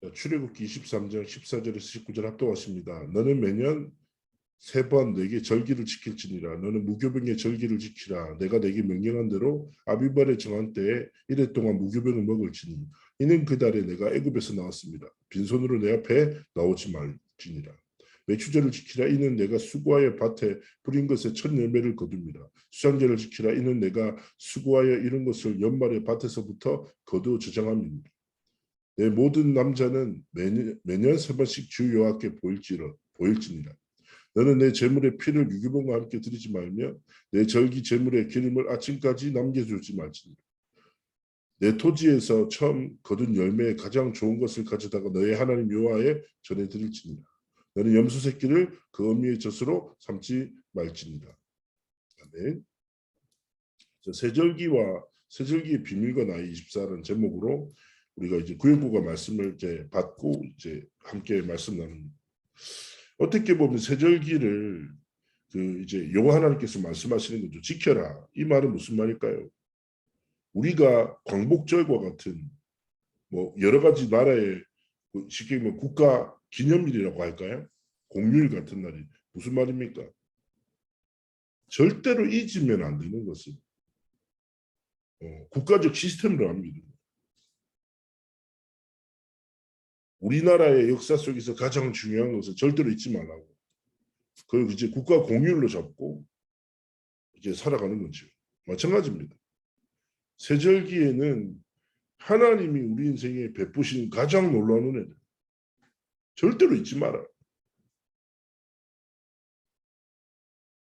출애굽기 23장 14절에서 19절 합독하십니다. 너는 매년 3번 내게 절기를 지킬지니라. 너는 무교병의 절기를 지키라. 내가 내게 명령한 대로 아비발의 정한 때에 이래 동안 무교병을 먹을지니 이는 그 달에 내가 애굽에서 나왔습니다. 빈손으로 내 앞에 나오지 말지니라. 매추절을 지키라. 이는 내가 수고하여 밭에 뿌린 것의 첫 열매를 거둡니다. 수장제를 지키라. 이는 내가 수고하여 이룬 것을 연말에 밭에서부터 거두어 저장함입니다. 내 모든 남자는 매년 3번씩 주 여호와께 보일지니라. 너는 내 제물의 피를 유기본과 함께 드리지 말며 내 절기 제물의 기름을 아침까지 남겨두지 말지니라. 내 토지에서 처음 거둔 열매의 가장 좋은 것을 가져다가 너의 하나님 여호와에 전해드릴지니라. 너는 염소 새끼를 그 어미의 젖으로 삼지 말지니라. 아멘. 세절기의 비밀과 나의 24라는 제목으로 우리가 이제 구역구가 말씀을 이제 받고 이제 함께 말씀 나눕니다. 어떻게 보면 세절기를 이제 여호와 하나님께서 말씀하시는 거죠. 지켜라. 이 말은 무슨 말일까요? 우리가 광복절과 같은 뭐 여러 가지 나라의 쉽게 말하면 국가 기념일이라고 할까요? 공휴일 같은 날이 무슨 말입니까? 절대로 잊으면 안 되는 것은 국가적 시스템으로 합니다. 우리나라의 역사 속에서 가장 중요한 것은 절대로 잊지 말라고. 그리고 이제 국가 공휴일로 잡고 이제 살아가는 거죠. 마찬가지입니다. 세절기에는 하나님이 우리 인생에 베푸신 가장 놀라운 은혜들 절대로 잊지 마라.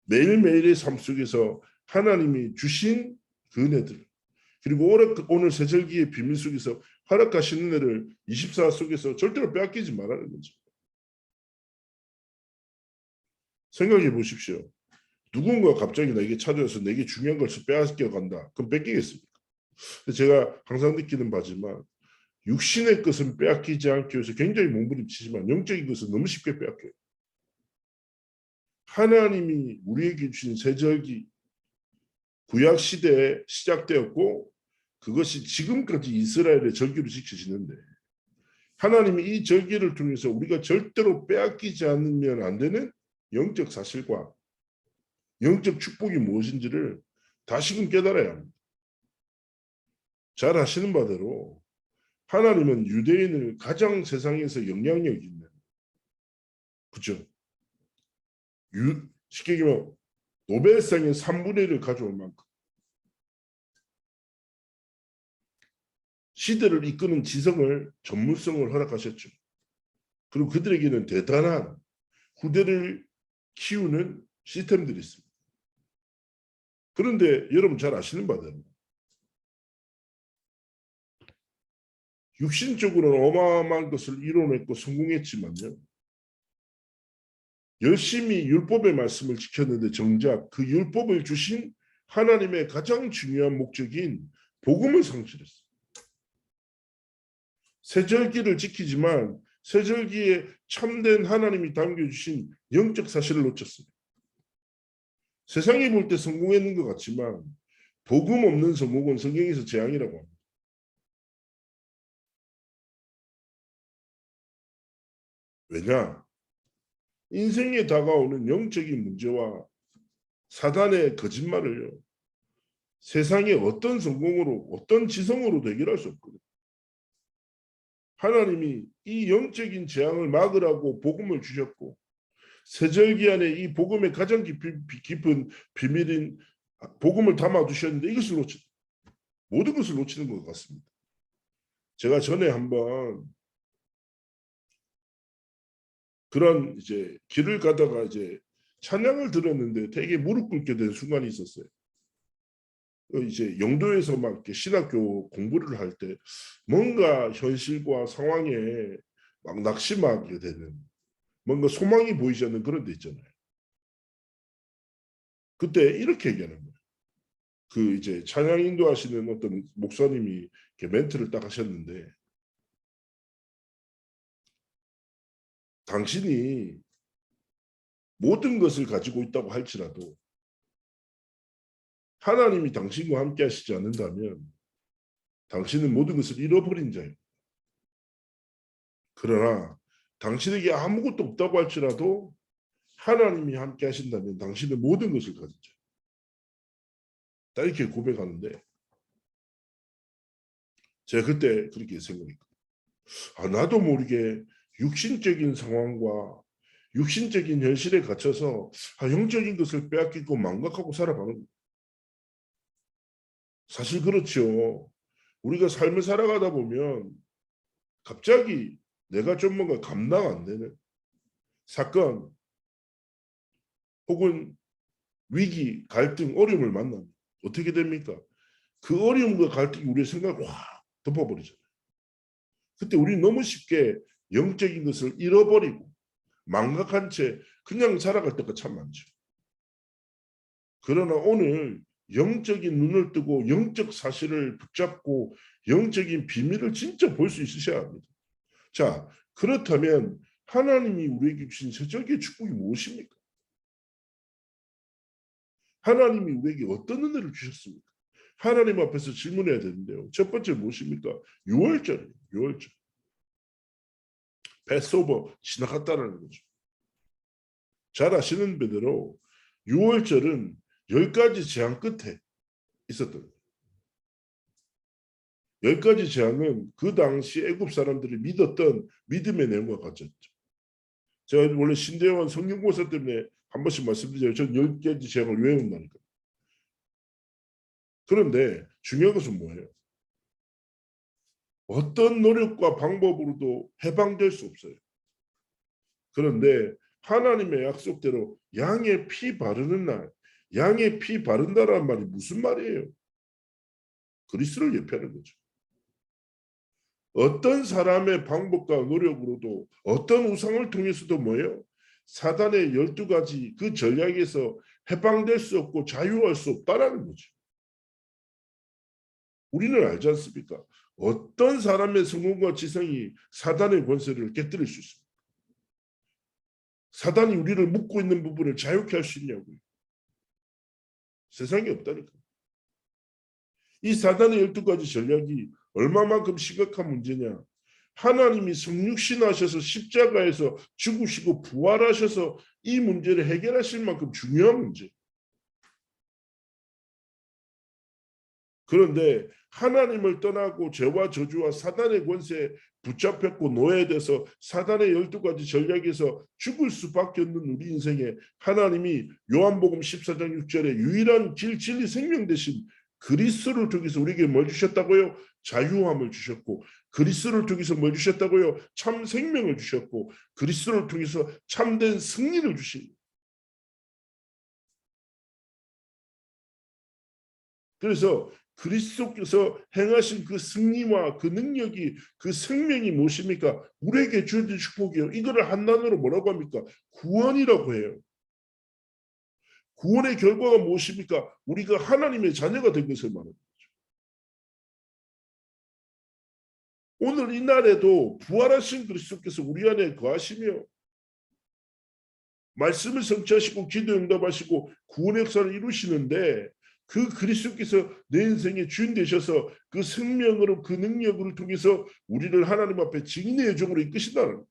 매일매일의 삶 속에서 하나님이 주신 그 은혜들 그리고 오늘 세절기의 비밀 속에서 허락하신 은혜를 24 속에서 절대로 빼앗기지 말라는 거죠. 생각해 보십시오. 누군가 갑자기 나에게 찾아와서 내게 중요한 것을 빼앗겨 간다. 그럼 뺏기겠습니까? 제가 항상 느끼는 바지만 육신의 것은 빼앗기지 않기 위해서 굉장히 몸부림치지만 영적인 것은 너무 쉽게 빼앗겨요. 하나님이 우리에게 주신 세절기 구약 시대에 시작되었고 그것이 지금까지 이스라엘의 절기로 지켜지는데 하나님이 이 절기를 통해서 우리가 절대로 빼앗기지 않으면 안 되는 영적 사실과 영적 축복이 무엇인지를 다시금 깨달아야 합니다. 잘 아시는 바대로 하나님은 유대인을 가장 세상에서 영향력 있는 그죠? 쉽게 얘기하면 노벨상의 3분의 1을 가져올 만큼 시대를 이끄는 지성을 전문성을 허락하셨죠. 그리고 그들에게는 대단한 후대를 키우는 시스템들이 있습니다. 그런데 여러분 잘 아시는 바대로 육신적으로는 어마어마한 것을 이뤄냈고 성공했지만요. 열심히 율법의 말씀을 지켰는데 정작 그 율법을 주신 하나님의 가장 중요한 목적인 복음을 상실했어요. 세절기를 지키지만 세절기에 참된 하나님이 담겨주신 영적 사실을 놓쳤습니다. 세상이 볼 때 성공했는 것 같지만 복음 없는 성공은 성경에서 재앙이라고 합니다. 왜냐? 인생에 다가오는 영적인 문제와 사단의 거짓말을요. 세상의 어떤 성공으로 어떤 지성으로 해결할 수 없거든요. 하나님이 이 영적인 재앙을 막으라고 복음을 주셨고 세절기 안에 이 복음의 가장 깊은 비밀인 복음을 담아두셨는데 이것을 모든 것을 놓치는 것 같습니다. 제가 전에 한번 그런 이제 길을 가다가 이제 찬양을 들었는데 되게 무릎 꿇게 된 순간이 있었어요. 이제 영도에서 막 이렇게 신학교 공부를 할 때 뭔가 현실과 상황에 막 낙심하게 되는 뭔가 소망이 보이지 않는 그런 데 있잖아요. 그때 이렇게 얘기하는 거예요. 그 이제 찬양 인도하시는 어떤 목사님이 이렇게 멘트를 딱 하셨는데 당신이 모든 것을 가지고 있다고 할지라도 하나님이 당신과 함께 하시지 않는다면 당신은 모든 것을 잃어버린 자예요. 그러나 당신에게 아무것도 없다고 할지라도 하나님이 함께 하신다면 당신은 모든 것을 가졌죠. 딱 이렇게 고백하는데 제가 그때 그렇게 생각했거든요. 나도 모르게 육신적인 상황과 육신적인 현실에 갇혀서 영적인 것을 빼앗기고 망각하고 살아가는 거예요. 사실 그렇죠. 우리가 삶을 살아가다 보면 갑자기 내가 좀 뭔가 감당 안 되는 사건 혹은 위기, 갈등, 어려움을 만나면 어떻게 됩니까? 그 어려움과 갈등이 우리의 생각을 확 덮어버리잖아요. 그때 우리는 너무 쉽게 영적인 것을 잃어버리고 망각한 채 그냥 살아갈 때가 참 많죠. 그러나 오늘 영적인 눈을 뜨고 영적 사실을 붙잡고 영적인 비밀을 진짜 볼 수 있으셔야 합니다. 자, 그렇다면 하나님이 우리에게 주신 최적의 축복이 무엇입니까? 하나님이 우리에게 어떤 은혜를 주셨습니까? 하나님 앞에서 질문해야 되는데요. 첫 번째 무엇입니까? 6월절이에요. 6월절. 패스오버 지나갔다는 거죠. 잘 아시는 대로 6월절은 10가지 재앙 끝에 있었던 거예요. 10가지 재앙은 그 당시 애굽 사람들이 믿었던 믿음의 내용과 같았죠. 제가 원래 신대원 성경고사 때문에 한 번씩 말씀드리자면 전 10가지 재앙을 외운다니까. 그런데 중요한 것은 뭐예요? 어떤 노력과 방법으로도 해방될 수 없어요. 그런데 하나님의 약속대로 양의 피 바르는 날, 양의 피 바른다라는 말이 무슨 말이에요? 그리스도를 예표하는 거죠. 어떤 사람의 방법과 노력으로도 어떤 우상을 통해서도 뭐예요? 사단의 12가지 그 전략에서 해방될 수 없고 자유할 수 없다라는 거죠. 우리는 알지 않습니까? 어떤 사람의 성공과 지성이 사단의 권세를 깨뜨릴 수 있습니까? 사단이 우리를 묶고 있는 부분을 자유케 할 수 있냐고요. 세상에 없다니까. 이 사단의 12가지 전략이 얼마만큼 심각한 문제냐. 하나님이 성육신하셔서 십자가에서 죽으시고 부활하셔서 이 문제를 해결하실 만큼 중요한 문제. 그런데 하나님을 떠나고 죄와 저주와 사단의 권세에 붙잡혔고 노예돼서 사단의 12가지 전략에서 죽을 수밖에 없는 우리 인생에 하나님이 요한복음 14장 6절에 유일한 길, 진리, 생명 되신 그리스도를 통해서 우리에게 뭘 주셨다고요? 자유함을 주셨고 그리스도를 통해서 뭘 주셨다고요? 참 생명을 주셨고 그리스도를 통해서 참된 승리를 주신. 그래서 그리스도께서 행하신 그 승리와 그 능력이 그 생명이 무엇입니까? 우리에게 주어진 축복이에요. 이거를 한 단어로 뭐라고 합니까? 구원이라고 해요. 구원의 결과가 무엇입니까? 우리가 하나님의 자녀가 된 것을 말합니다. 오늘 이 날에도 부활하신 그리스도께서 우리 안에 거하시며 말씀을 성취하시고 기도 응답하시고 구원의 역사를 이루시는데 그 그리스도께서 내 인생의 주인 되셔서 그 생명으로 그 능력을 통해서 우리를 하나님 앞에 증인의 여정으로 이끄신다는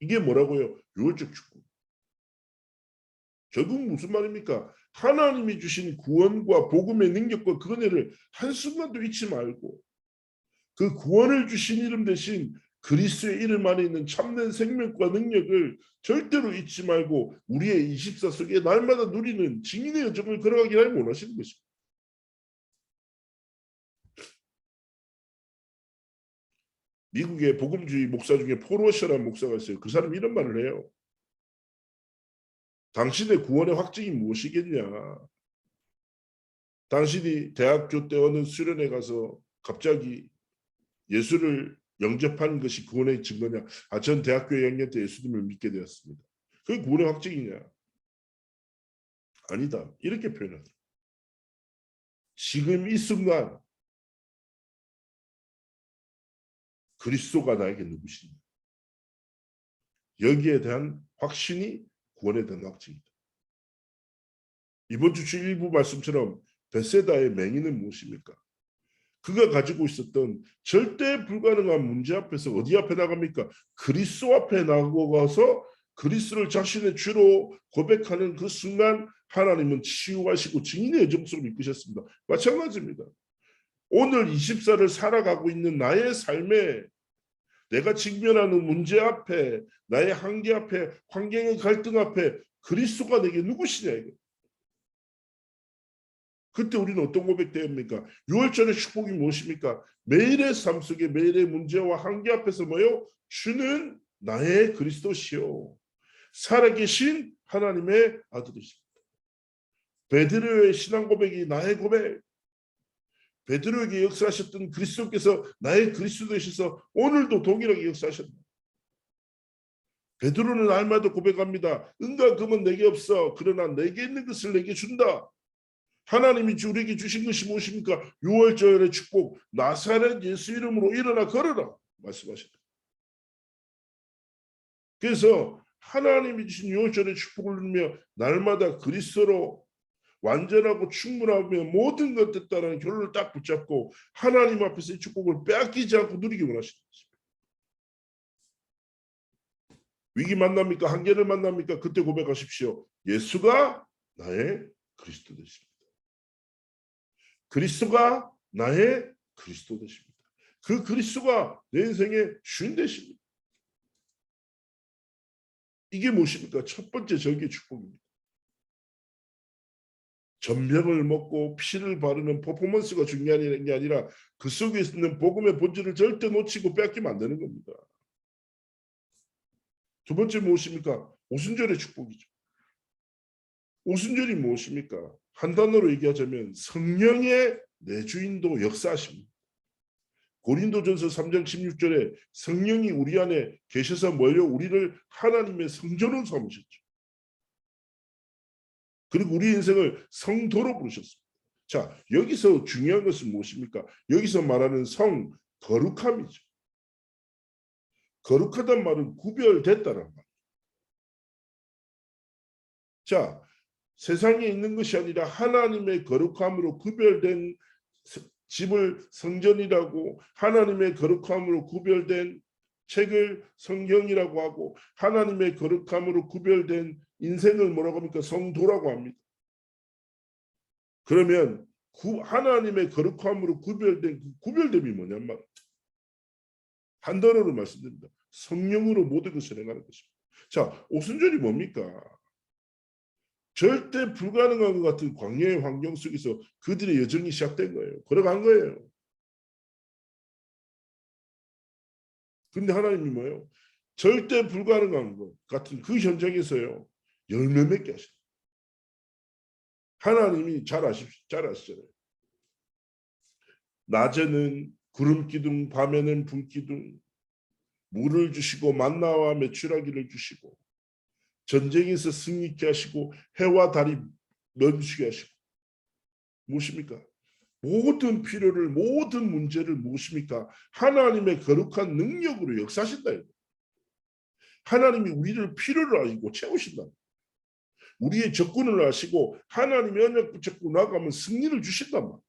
이게 뭐라고요? 유월적 축복. 결국 무슨 말입니까? 하나님이 주신 구원과 복음의 능력과 그 은혜를 한순간도 잊지 말고 그 구원을 주신 이름 대신 그리스도의 이름 안에 있는 참된 생명과 능력을 절대로 잊지 말고 우리의 24 속에 날마다 누리는 증인의 여정을 걸어가기를 원하시는 것입니다. 미국의 복음주의 목사 중에 폴 워셔라는 목사가 있어요. 그 사람이 이런 말을 해요. 당신의 구원의 확증이 무엇이겠냐. 당신이 대학교 때 어느 수련회 가서 갑자기 예수를 영접한 것이 구원의 증거냐. 전 대학교 2학년 때 예수님을 믿게 되었습니다. 그게 구원의 확증이냐. 아니다. 이렇게 표현하더라. 지금 이 순간 그리스도가 나에게 누구시냐. 여기에 대한 확신이 구원에 대한 확증이다. 이번 주 일부 말씀처럼 베세다의 맹인은 무엇입니까? 그가 가지고 있었던 절대 불가능한 문제 앞에서 어디 앞에 나갑니까? 그리스도 앞에 나가서 그리스도를 자신의 주로 고백하는 그 순간 하나님은 치유하시고 증인의 여정 속으로 이끄셨습니다. 마찬가지입니다. 오늘 24를 살아가고 있는 나의 삶에 내가 직면하는 문제 앞에, 나의 한계 앞에, 환경의 갈등 앞에 그리스도가 내게 누구시냐 이거. 그때 우리는 어떤 고백대입니까? 6월절의 축복이 무엇입니까? 매일의 삶 속에 매일의 문제와 한계 앞에서 뭐요? 주는 나의 그리스도시요 살아계신 하나님의 아들이십니다. 베드로의 신앙 고백이 나의 고백. 베드로에게 역사하셨던 그리스도께서 나의 그리스도 되셔서 오늘도 동일하게 역사하셨다. 베드로는 날마다 고백합니다. 은과 금은 내게 없어. 그러나 내게 있는 것을 내게 준다. 하나님이 우리에게 주신 것이 무엇입니까? 6월절의 축복. 나사렛 예수 이름으로 일어나 걸어라. 말씀하셨다. 그래서 하나님이 주신 6월절의 축복을 누리며 날마다 그리스도로 완전하고 충분하며 모든 것 됐다는 결론을 딱 붙잡고 하나님 앞에서 이 축복을 빼앗기지 않고 누리기 원하시는 것입니다. 위기 만납니까? 한계를 만납니까? 그때 고백하십시오. 예수가 나의 그리스도 되십니다. 그리스도가 나의 그리스도 되십니다. 그 그리스도가 내 인생의 주인 되십니다. 이게 무엇입니까? 첫 번째 절기의 축복입니다. 전병을 먹고 피를 바르는 퍼포먼스가 중요한 게 아니라 그 속에 있는 복음의 본질을 절대 놓치고 빼앗기면 안 되는 겁니다. 두 번째 무엇입니까? 오순절의 축복이죠. 오순절이 무엇입니까? 한 단어로 얘기하자면 성령의 내주인도 역사하십니다. 고린도전서 3장 16절에 성령이 우리 안에 계셔서 뭐예요? 우리를 하나님의 성전으로 삼으셨죠. 그리고 우리 인생을 성도로 부르셨습니다. 자, 여기서 중요한 것은 무엇입니까? 여기서 말하는 성, 거룩함이죠. 거룩하단 말은 구별됐다는 말. 자, 세상에 있는 것이 아니라 하나님의 거룩함으로 구별된 집을 성전이라고, 하나님의 거룩함으로 구별된 책을 성경이라고 하고, 하나님의 거룩함으로 구별된 인생을 뭐라고 합니까? 성도라고 합니다. 그러면 하나님의 거룩함으로 구별된 그 구별됨이 뭐냔 말이에요. 한 단어로 말씀드립니다. 성령으로 모든 것을 행하는 것입니다. 자, 오순절이 뭡니까? 절대 불가능한 것 같은 광야의 환경 속에서 그들의 여정이 시작된 거예요. 걸어간 거예요. 근데 하나님이 뭐예요? 절대 불가능한 것 같은 그 현장에서요. 열매 맺게 하시다. 하나님이 잘 아시잖아요. 낮에는 구름 기둥, 밤에는 불 기둥, 물을 주시고 만나와 메추라기를 주시고 전쟁에서 승리케 하시고 해와 달이 멈추게 하시고 무엇입니까? 모든 필요를 모든 문제를 무엇입니까? 하나님의 거룩한 능력으로 역사하신다. 하나님이 우리를 필요를 아시고 채우신다. 우리의 적군을 아시고 하나님의 언약 붙잡고 나가면 승리를 주신단 말이에요.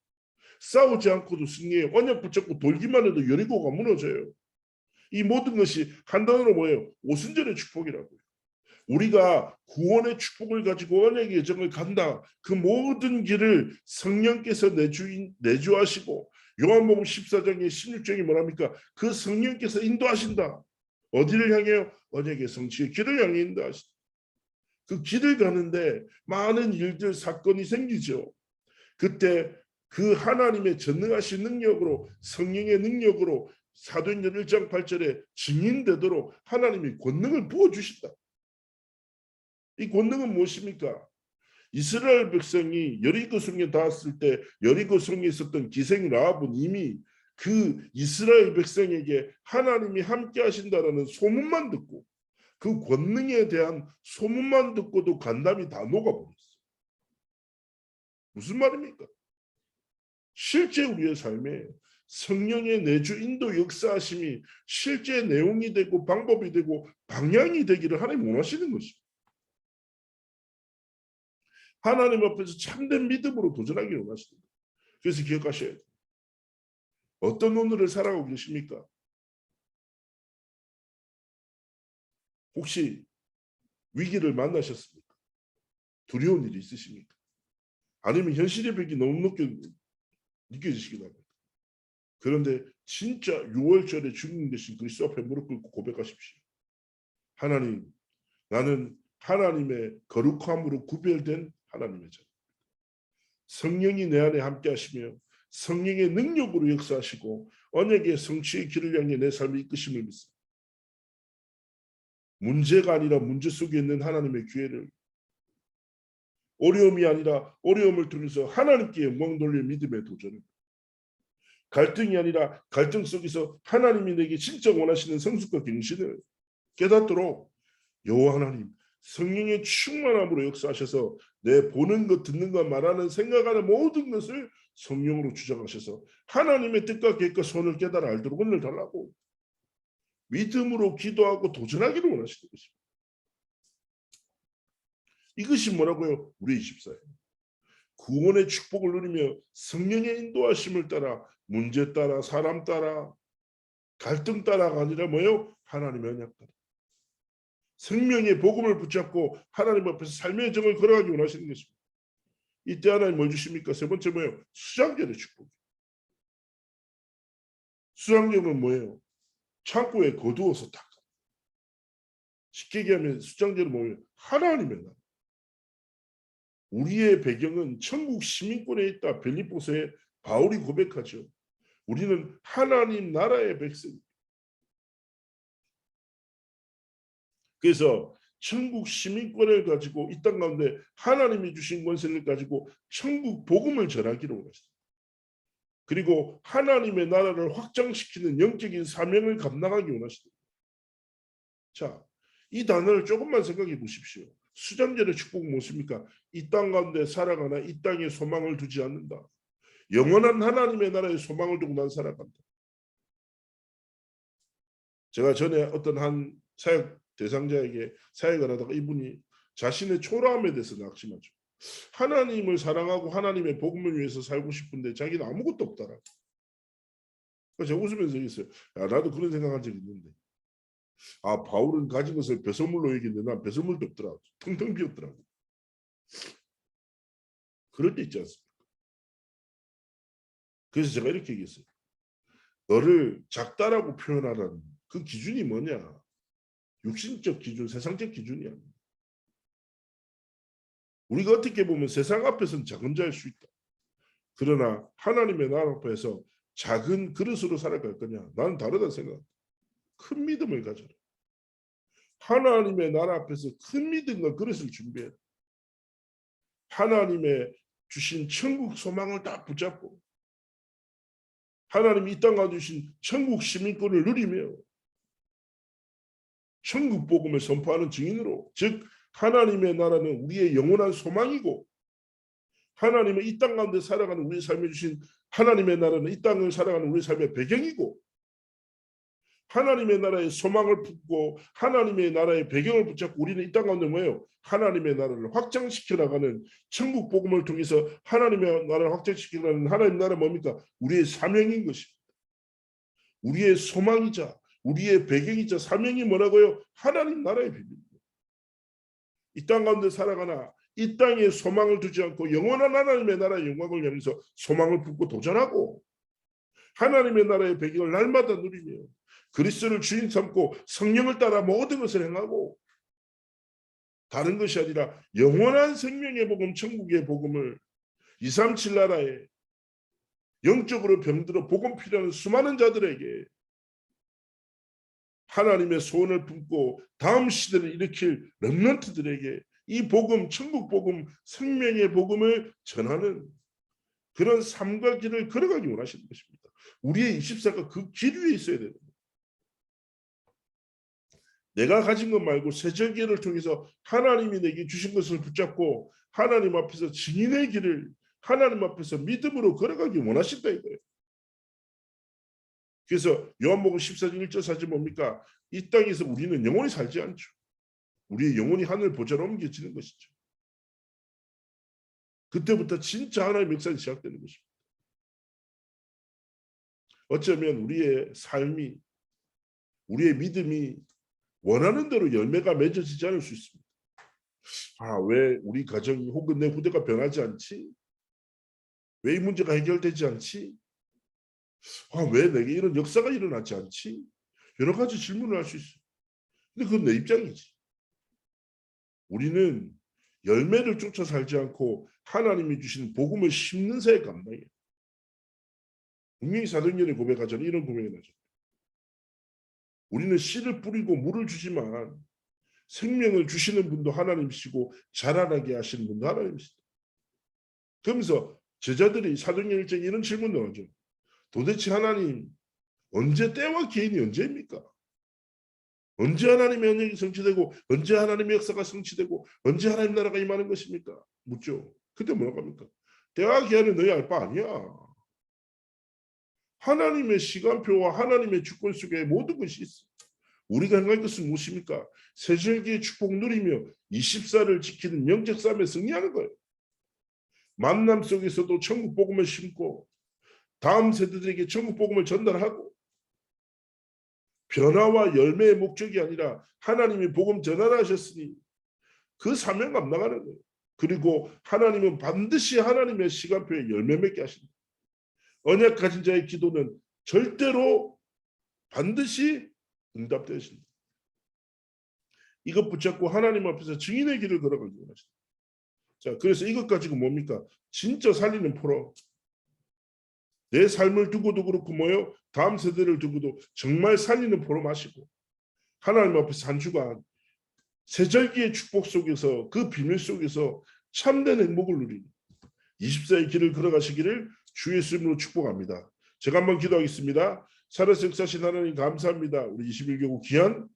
싸우지 않고도 승리해요. 언약 붙잡고 돌기만 해도 여리고가 무너져요. 이 모든 것이 한 단어로 뭐예요? 오순절의 축복이라고요. 우리가 구원의 축복을 가지고 언약의 여정을 간다. 그 모든 길을 성령께서 내주하시고 요한복음 14장의 16장이 뭐랍니까? 그 성령께서 인도하신다. 어디를 향해요? 언약의 성취의 길을 향해 인도하신다. 그 길을 가는데 많은 일들 사건이 생기죠. 그때 그 하나님의 전능하신 능력으로 성령의 능력으로 사도행전 1장 8절에 증인되도록 하나님이 권능을 부어주신다. 이 권능은 무엇입니까? 이스라엘 백성이 여리고 성에 닿았을 때 여리고 성에 있었던 기생 라합은 이미 그 이스라엘 백성에게 하나님이 함께 하신다라는 소문만 듣고 그 권능에 대한 소문만 듣고도 간담이 다 녹아버렸어요. 무슨 말입니까? 실제 우리의 삶에 성령의 내주 인도 역사하심이 실제 내용이 되고 방법이 되고 방향이 되기를 하나님 원하시는 것입니다. 하나님 앞에서 참된 믿음으로 도전하기를 원하십니다. 그래서 기억하셔야 돼요. 어떤 오늘을 살아가고 계십니까? 혹시 위기를 만나셨습니까? 두려운 일이 있으십니까? 아니면 현실의 벽이 너무 높게 느껴지시기도 합니다. 그런데 진짜 6월절에 주님 되신 그리스도 앞에 무릎 꿇고 고백하십시오. 하나님, 나는 하나님의 거룩함으로 구별된 하나님의 자녀. 성령이 내 안에 함께 하시며 성령의 능력으로 역사하시고 언약의 성취의 길을 향해 내 삶을 이끄심을 믿습니다. 문제가 아니라 문제 속에 있는 하나님의 기회를, 어려움이 아니라 어려움을 통해서 하나님께 영광 돌릴 믿음의 도전을, 갈등이 아니라 갈등 속에서 하나님이 내게 진짜 원하시는 성숙과 경신을 깨닫도록 여호와 하나님 성령의 충만함으로 역사하셔서 내 보는 것, 듣는 것, 말하는, 생각하는 모든 것을 성령으로 주장하셔서 하나님의 뜻과 계획과 손을 깨달아 알도록 은혜를 달라고 믿음으로 기도하고 도전하기를 원하시는 것입니다. 이것이 뭐라고요? 우리 24일 구원의 축복을 누리며 성령의 인도하심을 따라 문제 따라 사람 따라 갈등 따라가 아니라 뭐예요? 하나님의 언약 따라 생명의 복음을 붙잡고 하나님 앞에서 삶의 정을 걸어가기 원하시는 것입니다. 이때 하나님 뭘 주십니까? 세 번째 뭐예요? 수장절의 축복. 수장절은 뭐예요? 창고에 거두어서 닦아. 쉽게 얘기하면 수장절은 뭐예요? 하나님의 나라. 우리의 배경은 천국 시민권에 있다. 빌립보서에 바울이 고백하죠. 우리는 하나님 나라의 백성. 그래서 천국 시민권을 가지고 이 땅 가운데 하나님이 주신 권세를 가지고 천국 복음을 전하기로 원하셨습니다. 그리고 하나님의 나라를 확장시키는 영적인 사명을 감당하기 원하십니다. 자, 이 단어를 조금만 생각해 보십시오. 수장절의 축복은 무엇입니까? 이 땅 가운데 살아가나 이 땅에 소망을 두지 않는다. 영원한 하나님의 나라에 소망을 두고 난 살아간다. 제가 전에 어떤 한 사역 대상자에게 사역을 하다가 이분이 자신의 초라함에 대해서 낙심하죠. 하나님을 사랑하고 하나님의 복음을 위해서 살고 싶은데 자기는 아무것도 없다라고. 그래서 제가 웃으면서 얘기했어요. 야, 나도 그런 생각한 적이 있는데. 아, 바울은 가진 것을 배설물로 얘기했는데 난 배설물도 없더라고. 텅텅 비었더라고. 그럴 때 있지 않습니까? 그래서 제가 이렇게 얘기했어요. 너를 작다라고 표현하라는 그 기준이 뭐냐? 육신적 기준, 세상적 기준이 아니야. 우리가 어떻게 보면 세상 앞에서는 작은 자일 수 있다. 그러나 하나님의 나라 앞에서 작은 그릇으로 살아갈 거냐? 나는 다르다 생각합니다. 큰 믿음을 가져라. 하나님의 나라 앞에서 큰 믿음과 그릇을 준비해라. 하나님의 주신 천국 소망을 딱 붙잡고 하나님이 이 땅 가운데 주신 천국 시민권을 누리며 천국 복음을 선포하는 증인으로, 즉 하나님의 나라는 우리의 영원한 소망이고 하나님은 이 땅 가운데 살아가는 우리 삶에 주신 하나님의 나라는 이 땅을 살아가는 우리 삶의 배경이고 하나님의 나라의 소망을 품고 하나님의 나라의 배경을 붙잡고 우리는 이 땅 가운데 뭐예요? 하나님의 나라를 확장시켜 나가는 천국 복음을 통해서 하나님의 나라를 확장시켜 나가는 하나님의 나라 뭡니까? 우리의 사명인 것입니다. 우리의 소망이자 우리의 배경이자 사명이 뭐라고요? 하나님 나라의 비밀입니다. 이 땅 가운데 살아가나 이 땅에 소망을 두지 않고 영원한 하나님의 나라의 영광을 향해서 소망을 품고 도전하고 하나님의 나라의 배경을 날마다 누리며 그리스도를 주인 삼고 성령을 따라 모든 것을 행하고 다른 것이 아니라 영원한 생명의 복음, 천국의 복음을 237 나라에 영적으로 병들어 복음 필요한 수많은 자들에게 하나님의 소원을 품고 다음 시대를 일으킬 렘넌트들에게 이 복음, 천국 복음, 생명의 복음을 전하는 그런 삶과 길을 걸어가기 원하시는 것입니다. 우리의 24가 그 길 위에 있어야 됩니다. 내가 가진 것 말고 세절기를 통해서 하나님이 내게 주신 것을 붙잡고 하나님 앞에서 증인의 길을 하나님 앞에서 믿음으로 걸어가기 원하신다 이거예요. 그래서 요한복음 14장 1절 4절 뭡니까? 이 땅에서 우리는 영원히 살지 않죠. 우리의 영혼이 하늘 보좌로 옮겨지는 것이죠. 그때부터 진짜 하나님의 역사가 시작되는 것입니다. 어쩌면 우리의 삶이, 우리의 믿음이 원하는 대로 열매가 맺어지지 않을 수 있습니다. 왜 우리 가정이 혹은 내 후대가 변하지 않지? 왜 이 문제가 해결되지 않지? 왜 내게 이런 역사가 일어나지 않지? 여러 가지 질문을 할 수 있어요. 근데 그건 내 입장이지. 우리는 열매를 쫓아 살지 않고 하나님이 주신 복음을 심는 자의 감당이에요. 분명히 사도행전에 고백하잖아요. 이런 고백이 나죠. 우리는 씨를 뿌리고 물을 주지만 생명을 주시는 분도 하나님이시고 자라나게 하시는 분도 하나님이시다. 그러면서 제자들이 사도행전 1장에 이런 질문을 하죠. 도대체 하나님 언제 때와 기한이 언제입니까? 언제 하나님의 언약이 성취되고 언제 하나님의 역사가 성취되고 언제 하나님 나라가 임하는 것입니까? 묻죠. 그때 뭐라고 합니까? 때와 기한은 너희 알 바 아니야. 하나님의 시간표와 하나님의 주권 속에 모든 것이 있어. 우리가 행할 것은 무엇입니까? 세절기의 축복 누리며 24를 지키는 영적 싸움에 승리하는 거예요. 만남 속에서도 천국 복음을 심고 다음 세대들에게 천국 복음을 전달하고 변화와 열매의 목적이 아니라 하나님이 복음 전하라 하셨으니 그 사명 감당하는 거예요. 그리고 하나님은 반드시 하나님의 시간표에 열매 맺게 하신다. 언약 가진 자의 기도는 절대로 반드시 응답되신다. 이것 붙잡고 하나님 앞에서 증인의 길을 걸어가기 원하신다. 자, 그래서 이것 가지고 뭡니까? 진짜 살리는 포로. 내 삶을 두고도 그렇고 다음 세대를 두고도 정말 살리는 포로 마시고 하나님 앞에서 한 주간 세절기의 축복 속에서 그 비밀 속에서 참된 행복을 누리는 24의 길을 걸어가시기를 주 예수님으로 축복합니다. 제가 한번 기도하겠습니다. 살아서 역사하신 하나님 감사합니다. 우리 21교구 귀한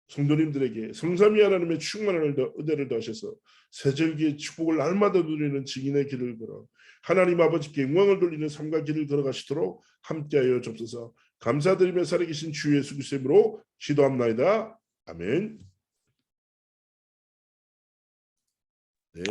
성도님들에게 성삼위 하나님의 충만한 은혜를 더하셔서 세절기의 축복을 날마다 누리는 증인의 길을 걸어 하나님 아버지께 영광을 돌리는 삶과 길을 걸어가시도록 함께하여 주옵소서. 감사드리며 살아계신 주 예수 그리스도의 이름으로 기도합나이다. 아멘. 네.